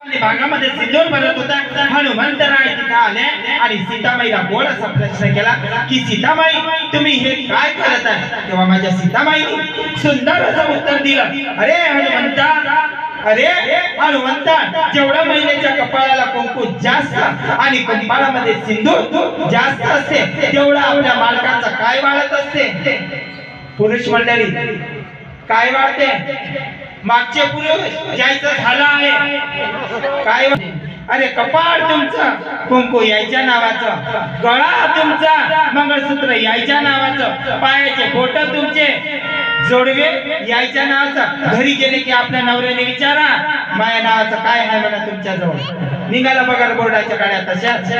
भागामध्ये सिंदूर भरत होता। हनुमंतराय तिथे आले आणि सीतामाईला गोड असा प्रश्न केला की सीतामाई तुम्ही हे काय करत आहे? तेव्हा माझ्या सीतामाईने सुंदर असं उत्तर दिलं, अरे हनुमंता, अरे हनुमंता, जेवढा महिलेच्या कपाळाला कुंकू जास्त आणि कपाळामध्ये सिंदूर जास्त असते तेवढा आपल्या मालकाचा काय वाढत असते? पुरुष मंडळी काय वाढते? मागचे पुरुष जायचं झालं आहे काय? अरे कपाळ तुमचं कुंकू यायच्या नावाचं, गळा तुमचा मंगळसूत्र यायच्या नावाचं, पायाचे बोट तुमचे जोडवे यायच्या नावाचं। घरी गेले की आपल्या नवऱ्याने विचारा माया नावाचं काय आहे म्हणा तुमच्याजवळ। निघाला पगार बोर्डाच्या गाड्या तशाच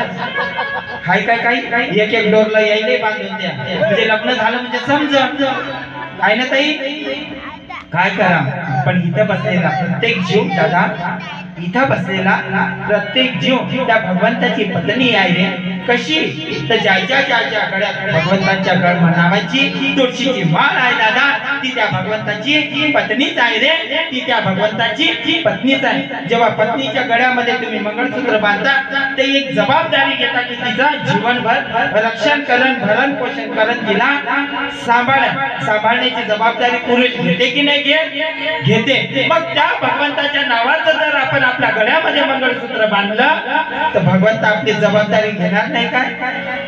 हाय काय काही एक एक डोरला यायले बांधून द्या म्हणजे लग्न झालं म्हणजे समज आहे ना ताई? काय करा पण इथं बसलेला प्रत्येक जीव दादा, इथं बसलेला प्रत्येक जीव त्या भगवंताची पत्नी आहे रे। कशी तर ज्याच्या ज्याच्या गळ्यात भगवंताच्या नावाची तुळशीची माळ आहे दादा, ती त्या भगवंताची पत्नीच आहे रे, ती त्या भगवंताची पत्नीच आहे। जेव्हा पत्नीच्या गळ्यामध्ये तुम्ही मंगळसूत्र बांधता ते एक जबाबदारी घेता की तिचा जीवनभर रक्षण करण भरण पोषण करण तिला सांभाळण्याची जबाबदारी पुरुष घेते की नाही घेते। मग त्या भगवंताच्या नावाचं जर आपण आपल्या गळ्यामध्ये मंगळसूत्र बांधलं तर भगवंत आपली जबाबदारी घेणार नाही काय?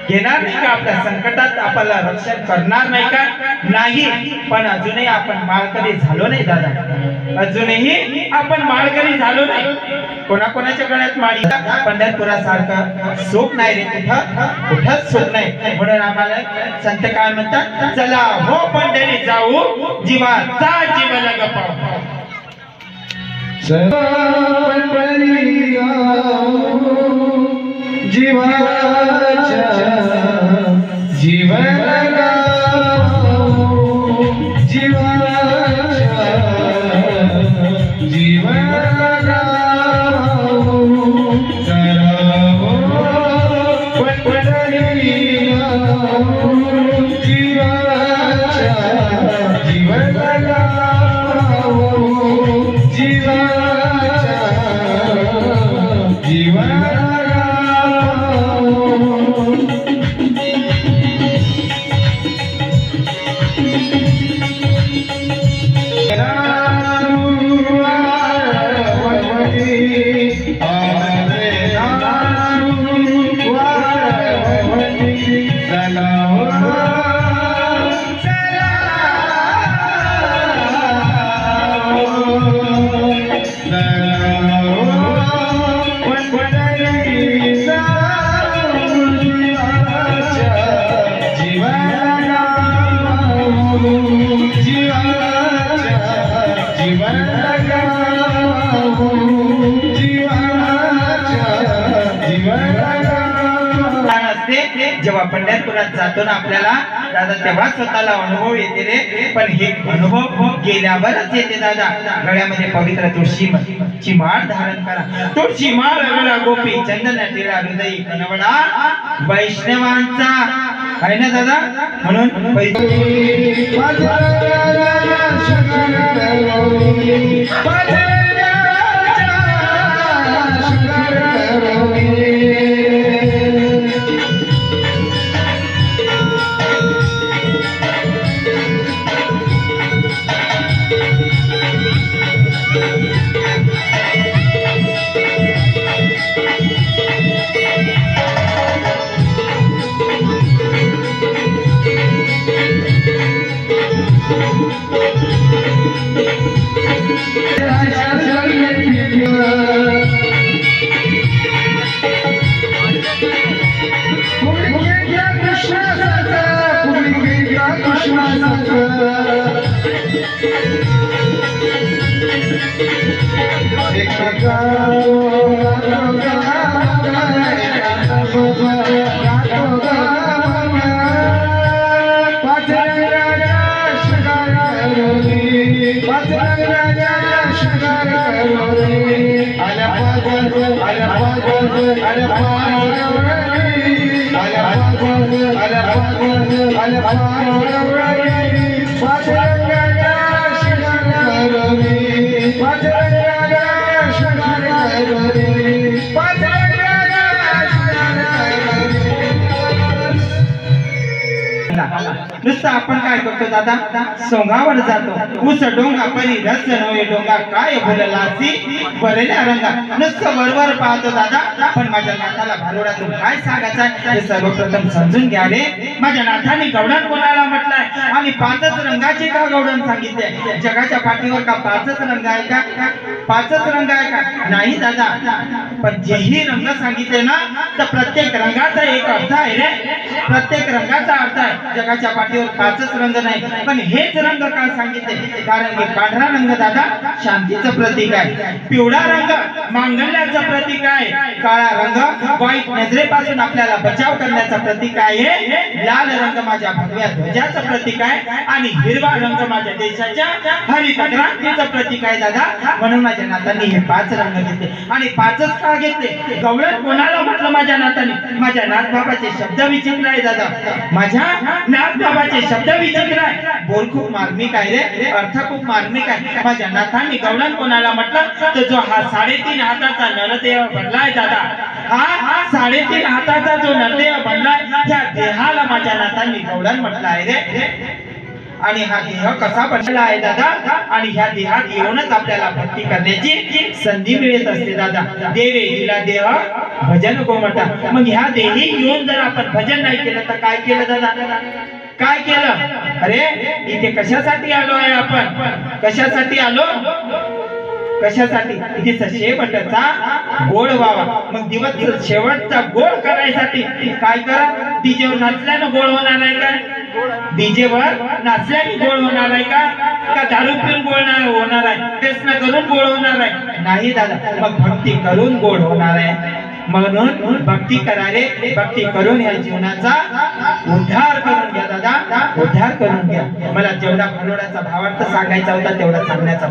घेणार नाही का? आपल्या संकटात आपल्याला रक्षण करणार नाही का? नाही। पण अजूनही आपण माळकरी झालो नाही दादा, अजूनही आपण माळकरी झालो नाही। कोणाकोणाच्या गळ्यात माळी? पंढरपुरासारखं सुख नाही रे, कुठंच सुख नाही। म्हणून आम्हाला संत काय म्हणतात, चला हो पंढरी जाऊ जीवाचा जीव लगापाऊ। पंढरी जीवाचा जीव लगाऊ, जीवाचा जीव लगाऊ। पंढरी जीवाचा जीव लगाऊ, जीवाचा जीव जेव्हा पंढरपुरात जातो ना आपल्याला दादा तेव्हा स्वतःला अनुभव येते रे। पण हे अनुभव गेल्यावरच येते दादा। गळ्यामध्ये पवित्र तुळशीची माळ धारण करा, तुळशी माळ अरुणा गोपी चंदन टिळा हृदयी कनवडा वैष्णवांचा आहे ना दादा। म्हणून Padre नुसतं आपण काय करतो दादा, सोंगावर जातो ऊस डोंगा परी रस नव्हे डोंगा काय बोललासी भरल्या रंगा, नुसतं वरवर पाहतो दादा. पण माझ्या नाथाला भारुडातून काय सांगायचं आहे हे सर्वप्रथम समजून घ्या रे. माझ्या नाथाने गवळण कोणाला म्हटलंय आणि पाचच रंगाचे का गवळण सांगितले? जगाच्या पाठीवर का पाचच रंग आहे का? पाचच रंग आहे का? नाही दादा, पण जेही रंग सांगितले ना तर प्रत्येक रंगाचा एक अर्थ आहे रे. प्रत्येक रंगाचा अर्थ आहे. जगाच्या पाठीवर पाचच रंग नाही, पण हेच रंग का सांगितले? कारण की पांढरा रंग दादा शांतीचं प्रतीक आहे, पिवळा रंग मांगल्याचं प्रतीक आहे, काळा रंग वाईट नजरेपासून आपल्याला बचाव करण्याचा प्रतीक आहे, लाल रंग माझ्या भगव्या ध्वजाचं प्रतीक आहे आणि हिरवा रंग माझ्या देशाच्या हरित क्रांतीचं प्रतीक आहे दादा. म्हणून माझ्या नाथांनी हे पाच रंग घेतले. आणि पाचच का घेतले? गवळण कोणाला म्हटलं माझ्या नाथांनी? माझ्या नाथबाबाचे शब्द विचित्र आहे दादा. माझ्या नाथबाबाचे शब्द विचित्र आहे. बोल खूप मार्मिक आहे रे, अर्थ खूप मार्मिक आहे. माझ्या नाथांनी गवळण कोणाला म्हटलं तर जो हा 3.5 हाताचा नरदेव बनलाय दादा, हा 3.5 हाताचा जो नरदेव बनलाय त्या देहाला माझ्या नाथांनी गवळण म्हटलं आहे रे. आणि हा देह कसा बनला आहे दादा? आणि ह्या देहात येऊनच आपल्याला भक्ती करण्याची संधी मिळत असते दादा. देवे दिला देह भजन गोमटा. मग ह्या देही येऊन जर आपण भजन नाही केलं तर काय केलं दादा? काय केलं? अरे इथे कशासाठी आलो आहे आपण? कशासाठी आलो? कशासाठी? तिचा शेवटचा गोड व्हावा. मग दिवस शेवटचा गोड करायसाठी काय करा? डीजेवर नाचल्यानं गोड होणार आहे का? डीजेवर नाचल्याने गोड होणार आहे का? का दारू पिऊन गोड होणार आहे? व्यसन करून गोड होणार आहे? नाही दादा, मग भक्ती करून गोड होणार आहे. म्हणून भक्ती करा रे. भक्ती करून या जीवनाचा उद्धार करून घ्या दादा, उद्धार करून घ्या. मला जेवढा भारुडाचा भावार्थ सांगायचा होता तेवढा सांगण्याचा